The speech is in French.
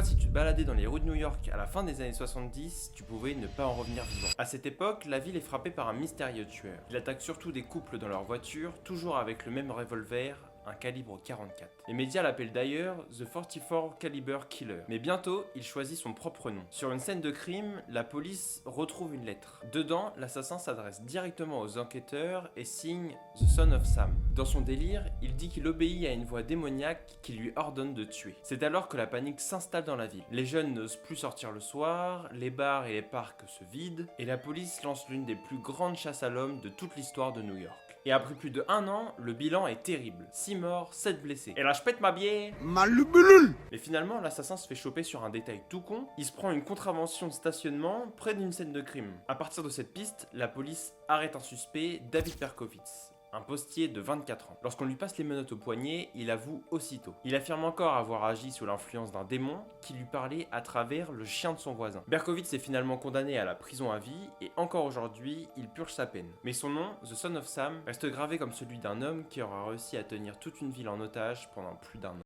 quoi si tu te baladais dans les rues de New York à la fin des années 70, tu pouvais ne pas en revenir vivant. À cette époque, la ville est frappée par un mystérieux tueur. Il attaque surtout des couples dans leur voiture, toujours avec le même revolver, un calibre 44. Les médias l'appellent d'ailleurs The 44 Caliber Killer. Mais bientôt, il choisit son propre nom. Sur une scène de crime, la police retrouve une lettre. Dedans, l'assassin s'adresse directement aux enquêteurs et signe The Son of Sam. Dans son délire, il dit qu'il obéit à une voix démoniaque qui lui ordonne de tuer. C'est alors que la panique s'installe dans la ville. Les jeunes n'osent plus sortir le soir, les bars et les parcs se vident, et la police lance l'une des plus grandes chasses à l'homme de toute l'histoire de New York. Et après plus de 1 an, le bilan est terrible. 6 morts, 7 blessés. Et là je pète ma bière. Mais finalement, l'assassin se fait choper sur un détail tout con. Il se prend une contravention de stationnement près d'une scène de crime. À partir de cette piste, la police arrête un suspect, David Berkowitz, un postier de 24 ans. Lorsqu'on lui passe les menottes au poignet, il avoue aussitôt. Il affirme encore avoir agi sous l'influence d'un démon qui lui parlait à travers le chien de son voisin. Berkowitz est finalement condamné à la prison à vie et encore aujourd'hui, il purge sa peine. Mais son nom, The Son of Sam, reste gravé comme celui d'un homme qui aura réussi à tenir toute une ville en otage pendant plus d'1 an.